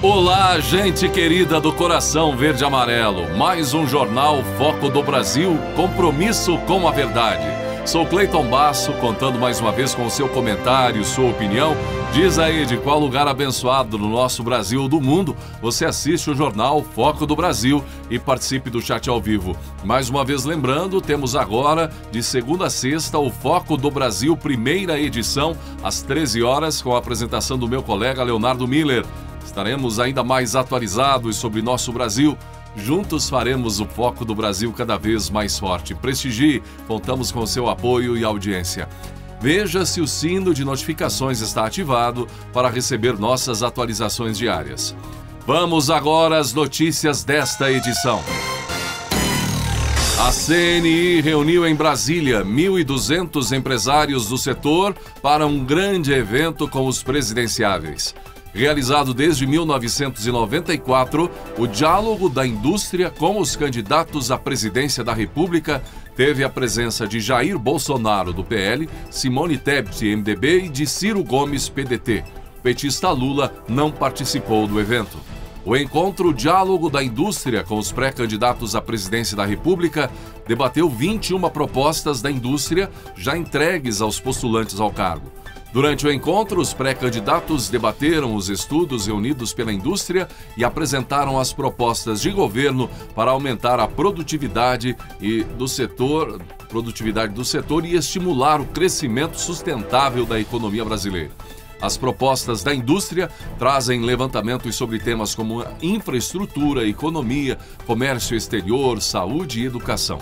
Olá, gente querida do coração verde e amarelo. Mais um jornal Foco do Brasil, compromisso com a verdade. Sou Cleiton Basso, contando mais uma vez com o seu comentário, sua opinião. Diz aí de qual lugar abençoado do nosso Brasil ou do mundo você assiste o jornal Foco do Brasil e participe do chat ao vivo. Mais uma vez lembrando, temos agora, de segunda a sexta, o Foco do Brasil, primeira edição, às 13 horas, com a apresentação do meu colega Leonardo Miller. Estaremos ainda mais atualizados sobre nosso Brasil. Juntos faremos o Foco do Brasil cada vez mais forte. Prestigie, contamos com seu apoio e audiência. Veja se o sino de notificações está ativado para receber nossas atualizações diárias. Vamos agora às notícias desta edição. A CNI reuniu em Brasília 1.200 empresários do setor para um grande evento com os presidenciáveis. Realizado desde 1994, o diálogo da indústria com os candidatos à presidência da República teve a presença de Jair Bolsonaro, do PL, Simone Tebet, MDB, e de Ciro Gomes, PDT. O petista Lula não participou do evento. O encontro Diálogo da Indústria com os pré-candidatos à presidência da República debateu 21 propostas da indústria já entregues aos postulantes ao cargo. Durante o encontro, os pré-candidatos debateram os estudos reunidos pela indústria e apresentaram as propostas de governo para aumentar a produtividade do setor e estimular o crescimento sustentável da economia brasileira. As propostas da indústria trazem levantamentos sobre temas como infraestrutura, economia, comércio exterior, saúde e educação.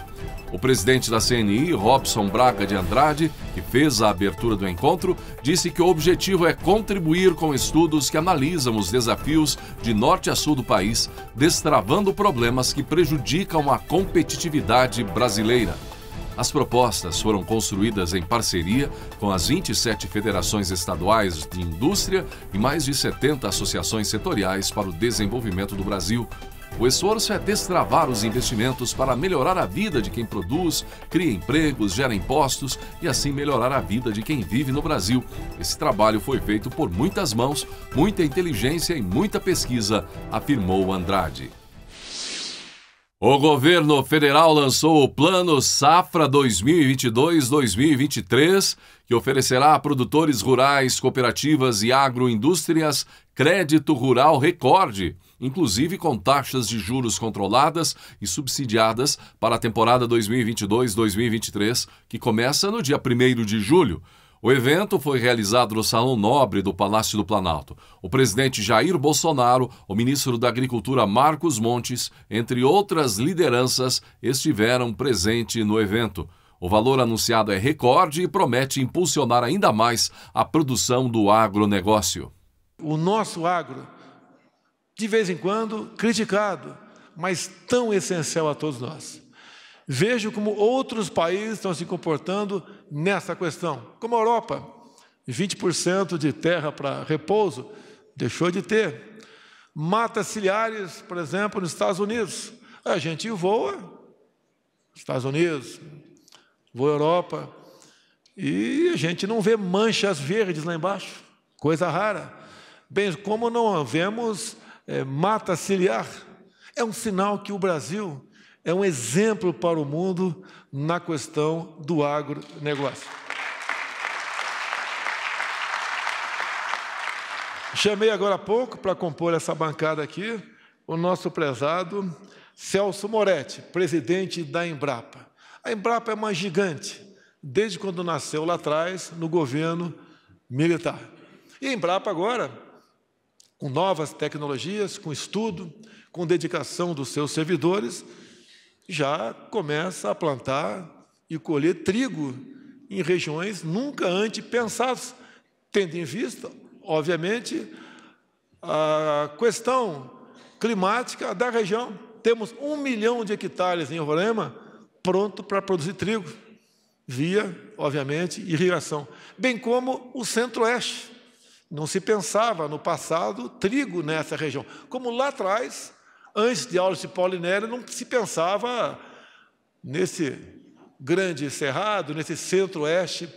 O presidente da CNI, Robson Braga de Andrade, que fez a abertura do encontro, disse que o objetivo é contribuir com estudos que analisam os desafios de norte a sul do país, destravando problemas que prejudicam a competitividade brasileira. As propostas foram construídas em parceria com as 27 federações estaduais de indústria e mais de 70 associações setoriais para o desenvolvimento do Brasil. O esforço é destravar os investimentos para melhorar a vida de quem produz, cria empregos, gera impostos e assim melhorar a vida de quem vive no Brasil. Esse trabalho foi feito por muitas mãos, muita inteligência e muita pesquisa, afirmou Andrade. O governo federal lançou o Plano Safra 2022-2023, que oferecerá a produtores rurais, cooperativas e agroindústrias crédito rural recorde, inclusive com taxas de juros controladas e subsidiadas para a temporada 2022-2023, que começa no dia 1º de julho. O evento foi realizado no Salão Nobre do Palácio do Planalto. O presidente Jair Bolsonaro, o ministro da Agricultura Marcos Montes, entre outras lideranças, estiveram presentes no evento. O valor anunciado é recorde e promete impulsionar ainda mais a produção do agronegócio. O nosso agro, de vez em quando, criticado, mas tão essencial a todos nós. Vejo como outros países estão se comportando nessa questão. Como a Europa, 20% de terra para repouso deixou de ter. Matas ciliares, por exemplo, nos Estados Unidos. A gente voa, Estados Unidos, voa Europa, e a gente não vê manchas verdes lá embaixo, coisa rara. Bem como não vemos mata ciliar. É um sinal que o Brasil é um exemplo para o mundo na questão do agronegócio. Chamei agora há pouco para compor essa bancada aqui o nosso prezado Celso Moretti, presidente da Embrapa. A Embrapa é uma gigante, desde quando nasceu lá atrás, no governo militar. E a Embrapa agora, com novas tecnologias, com estudo, com dedicação dos seus servidores, já começa a plantar e colher trigo em regiões nunca antes pensadas, tendo em vista, obviamente, a questão climática da região. Temos 1 milhão de hectares em Roraima pronto para produzir trigo, via, obviamente, irrigação, bem como o Centro-Oeste. Não se pensava, no passado, trigo nessa região. Como lá atrás, antes de Augusto Paulinério, não se pensava nesse grande cerrado, nesse centro-oeste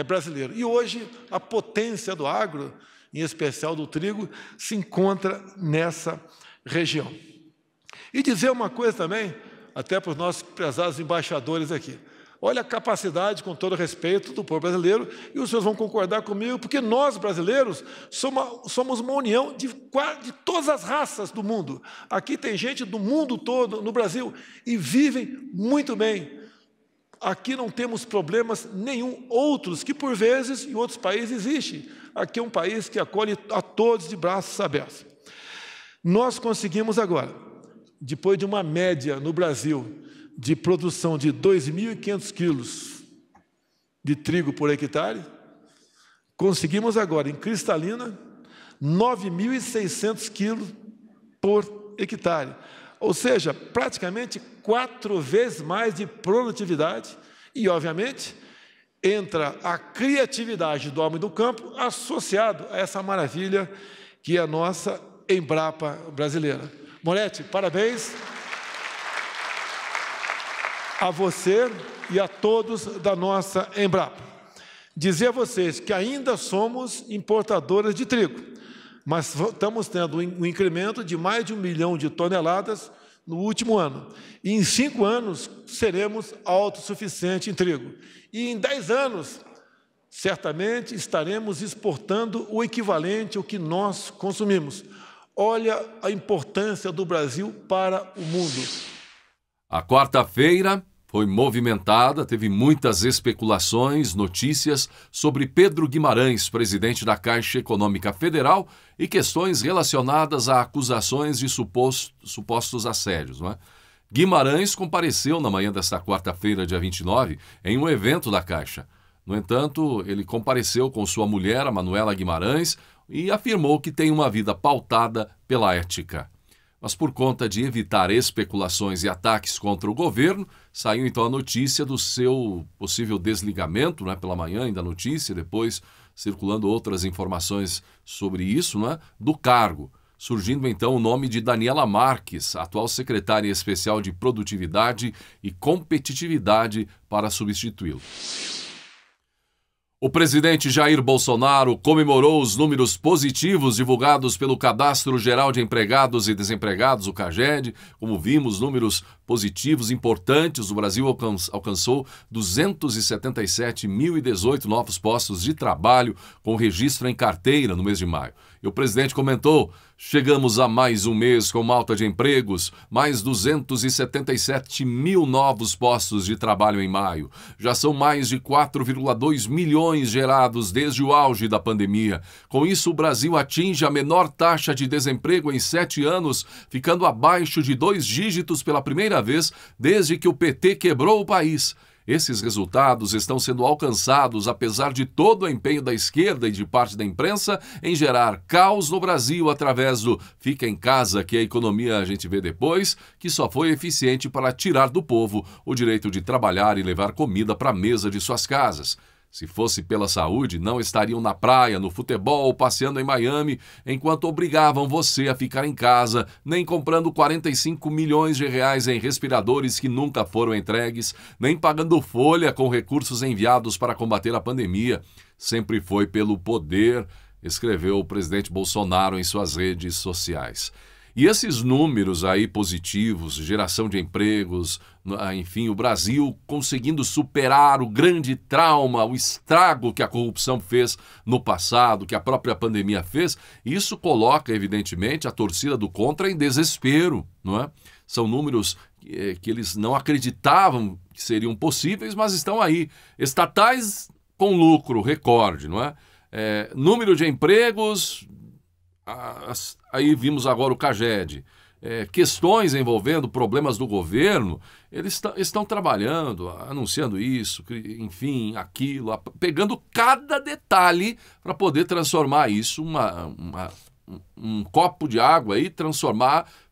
brasileiro. E hoje, a potência do agro em especial do trigo, se encontra nessa região. E dizer uma coisa também, até para os nossos prezados embaixadores aqui. Olha a capacidade, com todo respeito, do povo brasileiro, e os senhores vão concordar comigo, porque nós, brasileiros, somos uma união de todas as raças do mundo. Aqui tem gente do mundo todo, no Brasil, e vivem muito bem. Aqui não temos problemas nenhum, outros que, por vezes, em outros países existem. Aqui é um país que acolhe a todos de braços abertos. Nós conseguimos agora, depois de uma média no Brasil de produção de 2.500 quilos de trigo por hectare, conseguimos agora, em Cristalina, 9.600 quilos por hectare. Ou seja, praticamente 4 vezes mais de produtividade e, obviamente, entra a criatividade do homem do campo associado a essa maravilha que é a nossa Embrapa brasileira. Moretti, parabéns a você e a todos da nossa Embrapa. Dizer a vocês que ainda somos importadores de trigo, mas estamos tendo um incremento de mais de 1 milhão de toneladas no último ano. E em 5 anos seremos autossuficientes em trigo. E em 10 anos, certamente estaremos exportando o equivalente ao que nós consumimos. Olha a importância do Brasil para o mundo. A quarta-feira foi movimentada, teve muitas especulações, notícias sobre Pedro Guimarães, presidente da Caixa Econômica Federal, e questões relacionadas a acusações de supostos assédios, não é? Guimarães compareceu na manhã desta quarta-feira, dia 29, em um evento da Caixa. No entanto, ele compareceu com sua mulher, a Manuela Guimarães, e afirmou que tem uma vida pautada pela ética. Mas por conta de evitar especulações e ataques contra o governo, saiu então a notícia do seu possível desligamento, né, pela manhã ainda a notícia, depois circulando outras informações sobre isso, né, do cargo. Surgindo então o nome de Daniela Marques, atual secretária especial de Produtividade e Competitividade, para substituí-lo. O presidente Jair Bolsonaro comemorou os números positivos divulgados pelo Cadastro Geral de Empregados e Desempregados, o CAGED. Como vimos, números positivos importantes. O Brasil alcançou 277.018 novos postos de trabalho com registro em carteira no mês de maio. E o presidente comentou: chegamos a mais um mês com alta de empregos, mais 277 mil novos postos de trabalho em maio. Já são mais de 4,2 milhões gerados desde o auge da pandemia. Com isso, o Brasil atinge a menor taxa de desemprego em 7 anos, ficando abaixo de 2 dígitos pela primeira vez desde que o PT quebrou o país. Esses resultados estão sendo alcançados apesar de todo o empenho da esquerda e de parte da imprensa em gerar caos no Brasil através do fica em casa, que a economia a gente vê depois, que só foi eficiente para tirar do povo o direito de trabalhar e levar comida para a mesa de suas casas. Se fosse pela saúde, não estariam na praia, no futebol ou passeando em Miami, enquanto obrigavam você a ficar em casa, nem comprando 45 milhões de reais em respiradores que nunca foram entregues, nem pagando folha com recursos enviados para combater a pandemia. Sempre foi pelo poder, escreveu o presidente Bolsonaro em suas redes sociais. E esses números aí positivos, geração de empregos, enfim, o Brasil conseguindo superar o grande trauma, o estrago que a corrupção fez no passado, que a própria pandemia fez, isso coloca, evidentemente, a torcida do contra em desespero, não é? São números que eles não acreditavam que seriam possíveis, mas estão aí. Estatais com lucro, recorde, não é? Número de empregos... Aí vimos agora o CAGED. Questões envolvendo problemas do governo, eles estão trabalhando, anunciando isso, enfim, aquilo, pegando cada detalhe para poder transformar isso, um copo de água aí,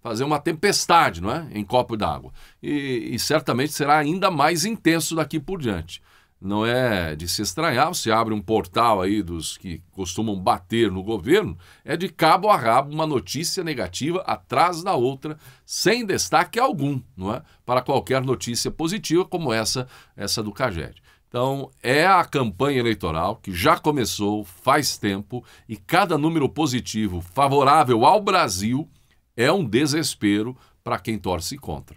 fazer uma tempestade, não é? Em copo d'água. E certamente será ainda mais intenso daqui por diante. Não é de se estranhar, você abre um portal aí dos que costumam bater no governo, é de cabo a rabo uma notícia negativa atrás da outra, sem destaque algum, não é? Para qualquer notícia positiva como essa do CAGED. Então, é a campanha eleitoral que já começou faz tempo e cada número positivo favorável ao Brasil é um desespero para quem torce contra.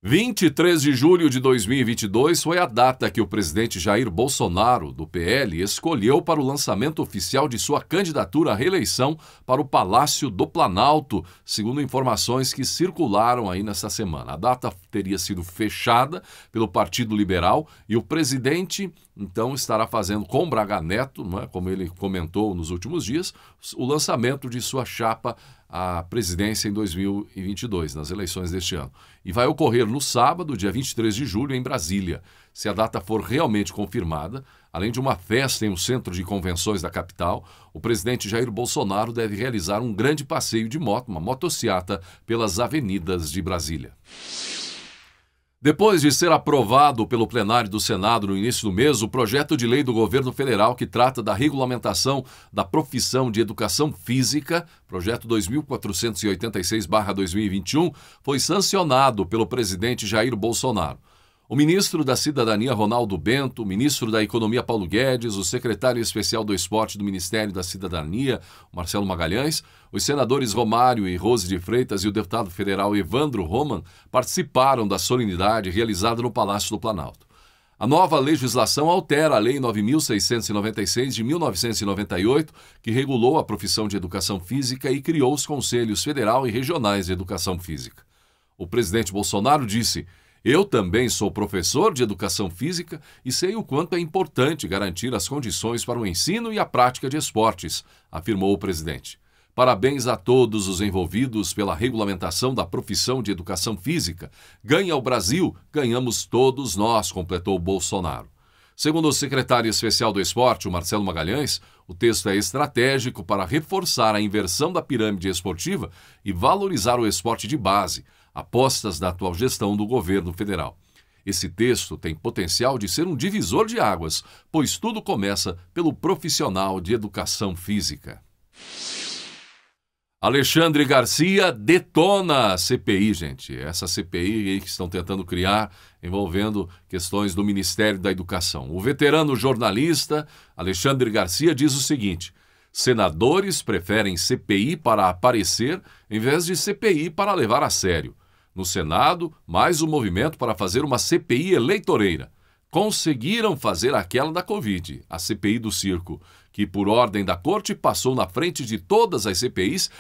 23 de julho de 2022 foi a data que o presidente Jair Bolsonaro, do PL, escolheu para o lançamento oficial de sua candidatura à reeleição para o Palácio do Planalto, segundo informações que circularam aí nessa semana. A data teria sido fechada pelo Partido Liberal e o presidente, então, estará fazendo com Braga Neto, não é, como ele comentou nos últimos dias, o lançamento de sua chapa à presidência em 2022, nas eleições deste ano. E vai ocorrer no sábado, dia 23 de julho, em Brasília. Se a data for realmente confirmada, além de uma festa em um centro de convenções da capital, o presidente Jair Bolsonaro deve realizar um grande passeio de moto, uma motociata, pelas avenidas de Brasília. Depois de ser aprovado pelo plenário do Senado no início do mês, o projeto de lei do governo federal que trata da regulamentação da profissão de educação física, projeto 2486/2021, foi sancionado pelo presidente Jair Bolsonaro. O ministro da Cidadania, Ronaldo Bento, o ministro da Economia, Paulo Guedes, o secretário especial do Esporte do Ministério da Cidadania, Marcelo Magalhães, os senadores Romário e Rose de Freitas e o deputado federal Evandro Roman participaram da solenidade realizada no Palácio do Planalto. A nova legislação altera a Lei 9.696 de 1998, que regulou a profissão de educação física e criou os Conselhos Federal e Regionais de Educação Física. O presidente Bolsonaro disse: "Eu também sou professor de educação física e sei o quanto é importante garantir as condições para o ensino e a prática de esportes", afirmou o presidente. "Parabéns a todos os envolvidos pela regulamentação da profissão de educação física. Ganha o Brasil, ganhamos todos nós", completou Bolsonaro. Segundo o secretário especial do Esporte, o Marcelo Magalhães, o texto é estratégico para reforçar a inversão da pirâmide esportiva e valorizar o esporte de base, apostas da atual gestão do governo federal. Esse texto tem potencial de ser um divisor de águas, pois tudo começa pelo profissional de educação física. Alexandre Garcia detona a CPI, gente. Essa CPI aí que estão tentando criar, envolvendo questões do Ministério da Educação. O veterano jornalista Alexandre Garcia diz o seguinte: "Senadores preferem CPI para aparecer em vez de CPI para levar a sério. No Senado, mais um movimento para fazer uma CPI eleitoreira. Conseguiram fazer aquela da Covid, a CPI do circo, que por ordem da corte passou na frente de todas as CPIs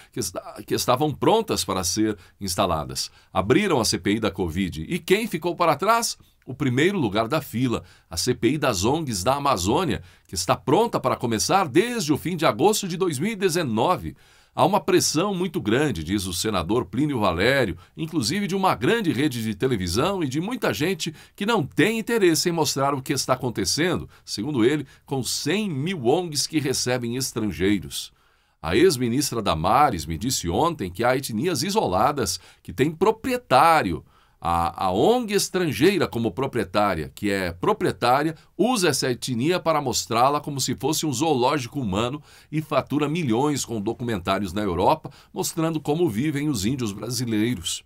que estavam prontas para ser instaladas. Abriram a CPI da Covid e quem ficou para trás? O primeiro lugar da fila, a CPI das ONGs da Amazônia, que está pronta para começar desde o fim de agosto de 2019. Há uma pressão muito grande", diz o senador Plínio Valério, inclusive de uma grande rede de televisão e de muita gente que não tem interesse em mostrar o que está acontecendo, segundo ele, com 100 mil ONGs que recebem estrangeiros. A ex-ministra Damares me disse ontem que há etnias isoladas que têm proprietário. A ONG estrangeira como proprietária, que é proprietária, usa essa etnia para mostrá-la como se fosse um zoológico humano e fatura milhões com documentários na Europa, mostrando como vivem os índios brasileiros.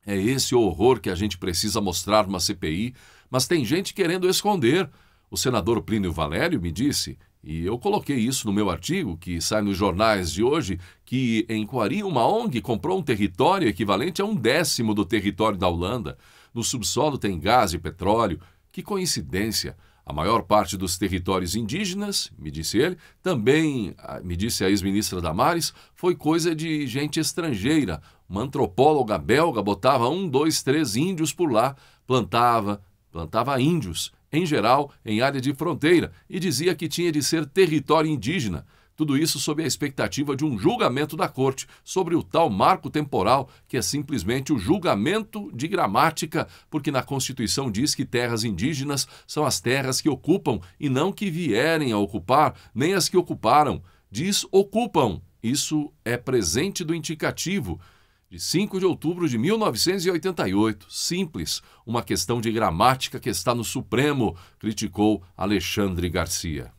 É esse o horror que a gente precisa mostrar numa CPI, mas tem gente querendo esconder. O senador Plínio Valério me disse, e eu coloquei isso no meu artigo, que sai nos jornais de hoje, que em Coari uma ONG comprou um território equivalente a 1/10 do território da Holanda. No subsolo tem gás e petróleo. Que coincidência! A maior parte dos territórios indígenas, me disse ele, também, me disse a ex-ministra Damares, foi coisa de gente estrangeira. Uma antropóloga belga botava 1, 2, 3 índios por lá, plantava índios, em geral, em área de fronteira, e dizia que tinha de ser território indígena. Tudo isso sob a expectativa de um julgamento da corte sobre o tal marco temporal, que é simplesmente o julgamento de gramática, porque na Constituição diz que terras indígenas são as terras que ocupam e não que vierem a ocupar, nem as que ocuparam. Diz ocupam. Isso é presente do indicativo de 5 de outubro de 1988. Simples, uma questão de gramática que está no Supremo, criticou Alexandre Garcia.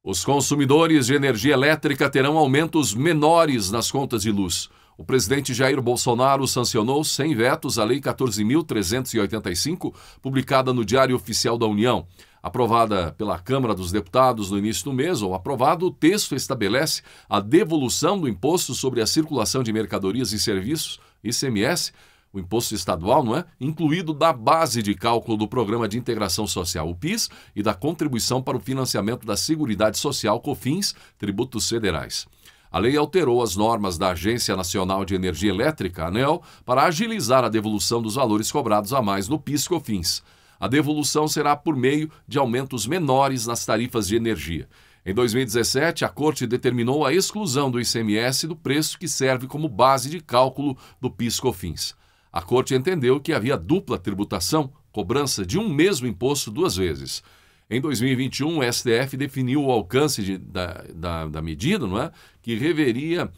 Os consumidores de energia elétrica terão aumentos menores nas contas de luz. O presidente Jair Bolsonaro sancionou sem vetos a Lei 14.385, publicada no Diário Oficial da União. Aprovada pela Câmara dos Deputados no início do mês, ou aprovado, o texto estabelece a devolução do Imposto sobre a Circulação de Mercadorias e Serviços, ICMS, o imposto estadual, não é? Incluído da base de cálculo do Programa de Integração Social, o PIS, e da contribuição para o financiamento da Seguridade Social, COFINS, tributos federais. A lei alterou as normas da Agência Nacional de Energia Elétrica, ANEEL, para agilizar a devolução dos valores cobrados a mais no PIS/COFINS. A devolução será por meio de aumentos menores nas tarifas de energia. Em 2017, a Corte determinou a exclusão do ICMS do preço que serve como base de cálculo do PIS/COFINS. A Corte entendeu que havia dupla tributação, cobrança de um mesmo imposto duas vezes. Em 2021, o STF definiu o alcance da medida, não é? Que deveria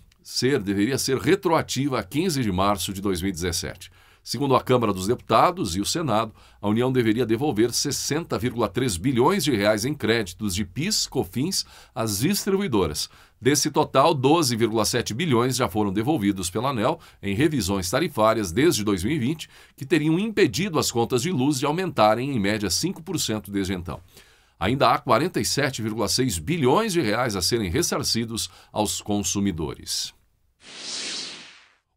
ser retroativa a 15 de março de 2017. Segundo a Câmara dos Deputados e o Senado, a União deveria devolver 60,3 bilhões de reais em créditos de PIS/COFINS às distribuidoras. Desse total, 12,7 bilhões já foram devolvidos pela ANEEL em revisões tarifárias desde 2020, que teriam impedido as contas de luz de aumentarem em média 5% desde então. Ainda há 47,6 bilhões de reais a serem ressarcidos aos consumidores.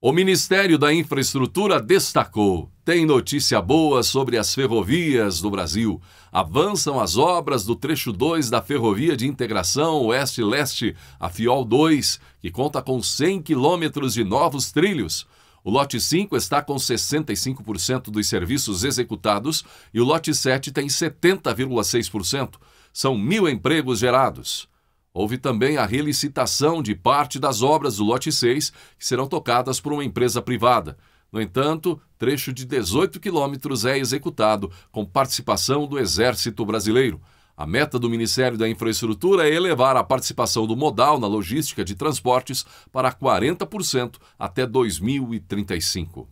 O Ministério da Infraestrutura destacou: tem notícia boa sobre as ferrovias do Brasil. Avançam as obras do trecho 2 da Ferrovia de Integração Oeste-Leste, a FIOL 2, que conta com 100 quilômetros de novos trilhos. O lote 5 está com 65% dos serviços executados e o lote 7 tem 70,6%. São 1.000 empregos gerados. Houve também a relicitação de parte das obras do lote 6, que serão tocadas por uma empresa privada. No entanto, trecho de 18 quilômetros é executado com participação do Exército Brasileiro. A meta do Ministério da Infraestrutura é elevar a participação do modal na logística de transportes para 40% até 2035.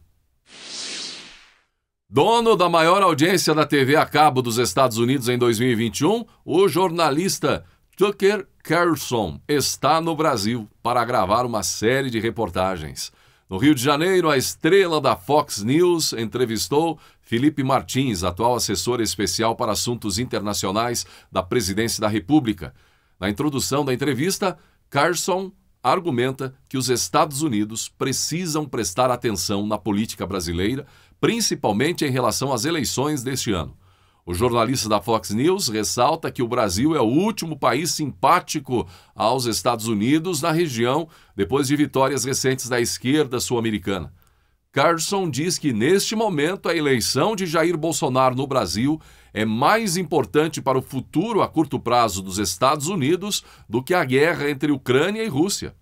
Dono da maior audiência da TV a cabo dos Estados Unidos em 2021, o jornalista Tucker Carlson está no Brasil para gravar uma série de reportagens. No Rio de Janeiro, a estrela da Fox News entrevistou Felipe Martins, atual assessor especial para assuntos internacionais da Presidência da República. Na introdução da entrevista, Carlson argumenta que os Estados Unidos precisam prestar atenção na política brasileira, principalmente em relação às eleições deste ano. O jornalista da Fox News ressalta que o Brasil é o último país simpático aos Estados Unidos na região, depois de vitórias recentes da esquerda sul-americana. Carlson diz que, neste momento, a eleição de Jair Bolsonaro no Brasil é mais importante para o futuro a curto prazo dos Estados Unidos do que a guerra entre Ucrânia e Rússia.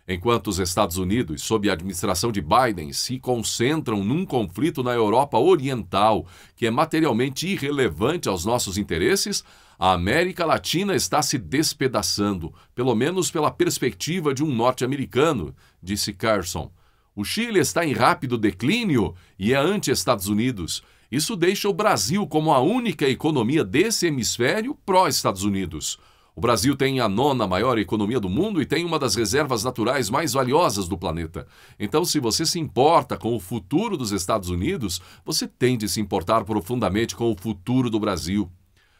Enquanto os Estados Unidos, sob a administração de Biden, se concentram num conflito na Europa Oriental que é materialmente irrelevante aos nossos interesses, a América Latina está se despedaçando, pelo menos pela perspectiva de um norte-americano, disse Carlson. O Chile está em rápido declínio e é anti-Estados Unidos. Isso deixa o Brasil como a única economia desse hemisfério pró-Estados Unidos. O Brasil tem a 9ª maior economia do mundo e tem uma das reservas naturais mais valiosas do planeta. Então, se você se importa com o futuro dos Estados Unidos, você tem de se importar profundamente com o futuro do Brasil.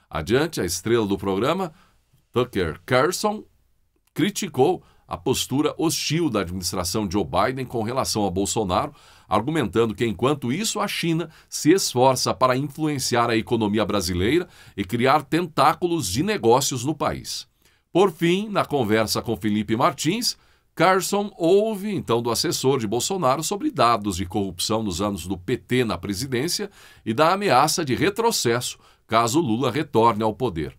Adiante, a estrela do programa, Tucker Carlson, criticou a postura hostil da administração Joe Biden com relação a Bolsonaro, argumentando que, enquanto isso, a China se esforça para influenciar a economia brasileira e criar tentáculos de negócios no país. Por fim, na conversa com Felipe Martins, Carlson ouve, então, do assessor de Bolsonaro sobre dados de corrupção nos anos do PT na presidência e da ameaça de retrocesso caso Lula retorne ao poder.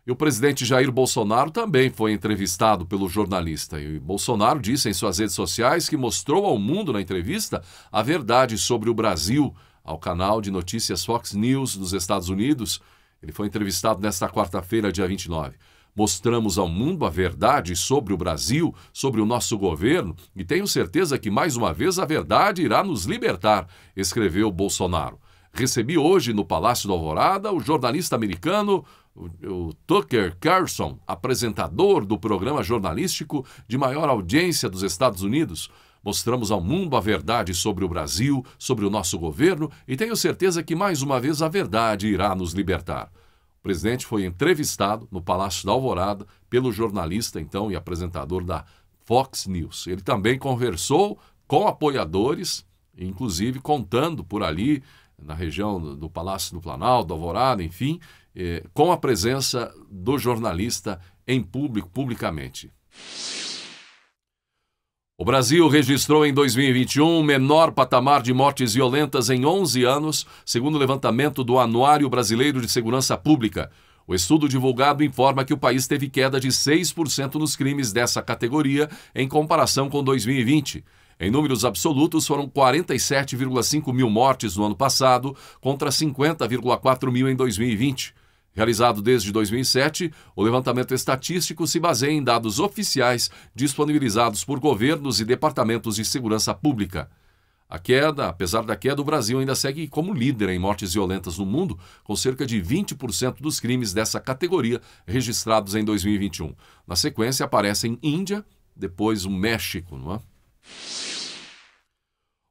E o presidente Jair Bolsonaro também foi entrevistado pelo jornalista. E Bolsonaro disse em suas redes sociais que mostrou ao mundo na entrevista a verdade sobre o Brasil ao canal de notícias Fox News dos Estados Unidos. Ele foi entrevistado nesta quarta-feira, dia 29. Mostramos ao mundo a verdade sobre o Brasil, sobre o nosso governo, e tenho certeza que, mais uma vez, a verdade irá nos libertar, escreveu Bolsonaro. Recebi hoje no Palácio da Alvorada o jornalista americano o Tucker Carlson, apresentador do programa jornalístico de maior audiência dos Estados Unidos. Mostramos ao mundo a verdade sobre o Brasil, sobre o nosso governo, e tenho certeza que mais uma vez a verdade irá nos libertar. O presidente foi entrevistado no Palácio da Alvorada pelo jornalista, então, e apresentador da Fox News. Ele também conversou com apoiadores, inclusive contando por ali, na região do Palácio do Planalto, da Alvorada, enfim, com a presença do jornalista em público, publicamente. O Brasil registrou em 2021 o menor patamar de mortes violentas em 11 anos, segundo o levantamento do Anuário Brasileiro de Segurança Pública. O estudo divulgado informa que o país teve queda de 6% nos crimes dessa categoria em comparação com 2020. Em números absolutos, foram 47,5 mil mortes no ano passado, contra 50,4 mil em 2020. Realizado desde 2007, o levantamento estatístico se baseia em dados oficiais disponibilizados por governos e departamentos de segurança pública. Apesar da queda, o Brasil ainda segue como líder em mortes violentas no mundo, com cerca de 20% dos crimes dessa categoria registrados em 2021. Na sequência, aparecem Índia, depois o México, não é?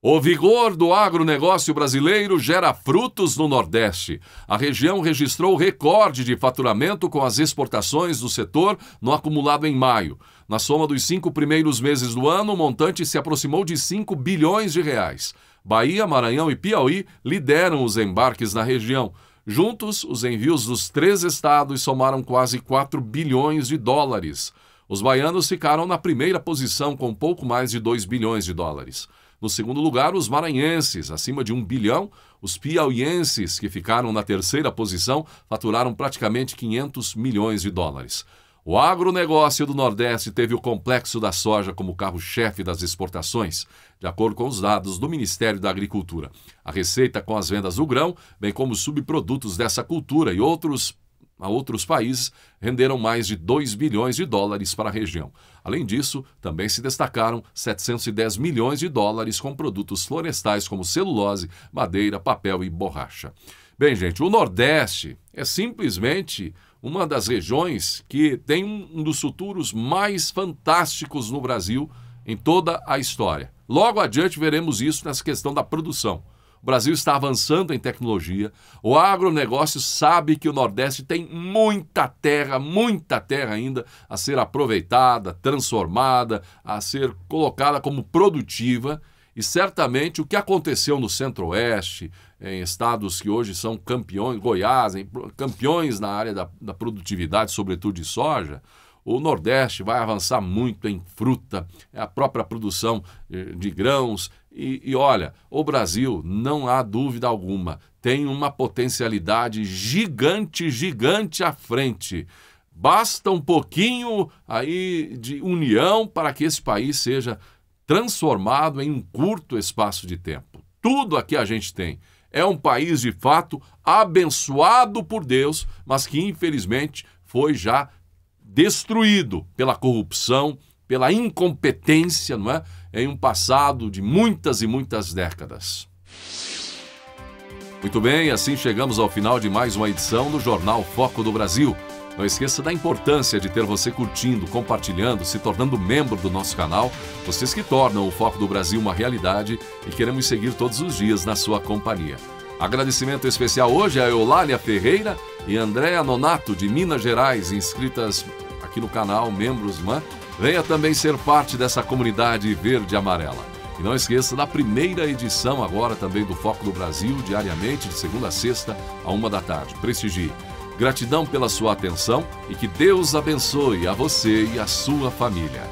O vigor do agronegócio brasileiro gera frutos no Nordeste. A região registrou recorde de faturamento com as exportações do setor no acumulado em maio. Na soma dos 5 primeiros meses do ano, o montante se aproximou de 5 bilhões de reais. Bahia, Maranhão e Piauí lideram os embarques na região. Juntos, os envios dos 3 estados somaram quase 4 bilhões de dólares. Os baianos ficaram na primeira posição com pouco mais de 2 bilhões de dólares. No segundo lugar, os maranhenses, acima de 1 bilhão. Os piauienses, que ficaram na terceira posição, faturaram praticamente 500 milhões de dólares. O agronegócio do Nordeste teve o complexo da soja como carro-chefe das exportações, de acordo com os dados do Ministério da Agricultura. A receita com as vendas do grão, bem como subprodutos dessa cultura e outros países, renderam mais de 2 bilhões de dólares para a região. Além disso, também se destacaram 710 milhões de dólares com produtos florestais como celulose, madeira, papel e borracha. Bem, gente, o Nordeste é simplesmente uma das regiões que tem um dos futuros mais fantásticos no Brasil em toda a história. Logo adiante veremos isso nessa questão da produção. O Brasil está avançando em tecnologia. O agronegócio sabe que o Nordeste tem muita terra ainda a ser aproveitada, transformada, a ser colocada como produtiva. E certamente o que aconteceu no Centro-Oeste, em estados que hoje são campeões, Goiás, campeões na área da produtividade, sobretudo de soja, o Nordeste vai avançar muito em fruta, a própria produção de grãos. E olha, o Brasil, não há dúvida alguma, tem uma potencialidade gigante à frente. Basta um pouquinho aí de união para que esse país seja transformado em um curto espaço de tempo. Tudo aqui a gente tem. É um país, de fato, abençoado por Deus, mas que, infelizmente, foi já destruído pela corrupção, pela incompetência, não é? Em um passado de muitas e muitas décadas. Muito bem, assim chegamos ao final de mais uma edição do Jornal Foco do Brasil. Não esqueça da importância de ter você curtindo, compartilhando, se tornando membro do nosso canal. Vocês que tornam o Foco do Brasil uma realidade e queremos seguir todos os dias na sua companhia. Agradecimento especial hoje a Eulália Ferreira e Andréa Nonato, de Minas Gerais, inscritas aqui no canal, membros, não é? Venha também ser parte dessa comunidade verde e amarela. E não esqueça da primeira edição agora também do Foco do Brasil, diariamente, de segunda a sexta, à 13h. Prestigie. Gratidão pela sua atenção e que Deus abençoe a você e a sua família.